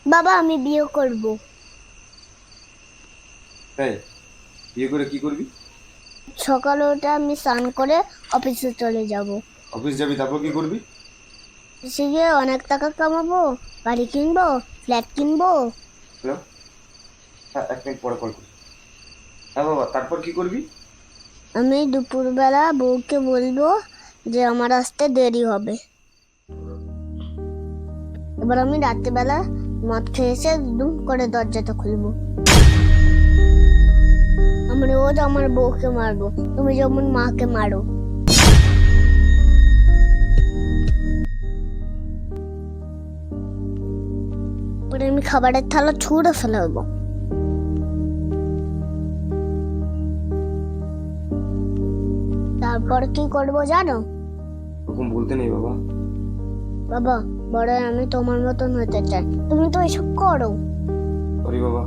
বাবা আমি বিয়ে করব। তাই? বিয়ে করে কি করবি? সকালে উঠে আমি স্নান করে অফিসে চলে যাব। অফিস যাবি, তারপর কি করবি? সে গিয়ে অনেক টাকা কামাবো, গাড়ি কিনবো, ফ্ল্যাট কিনবো। হ্যালো। হ্যাঁ, 1 মিনিট পরে কল করছি। হ্যাঁ বাবা, তারপর কি করবি? আমি দুপুরবেলা বউকে বলবো যে আমার আসতে দেরি হবে। এবার আমি রাত্রিবেলা মদ খেয়ে এসে দুম করে দরজাটা খুলবো। আমি রোজ আমার বউকে মারবো, তুমি যেমন মাকে মারো। পরে আমি খাবারের থালা ছুঁড়ে ফেলে দেবো। তারপর কি করবো জানো? ওরকম বলতে নেই বাবা। বাবা, বড় হয়ে আমি তোমার মতন হতে চাই, তুমি তো এসব করো। সরি বাবা।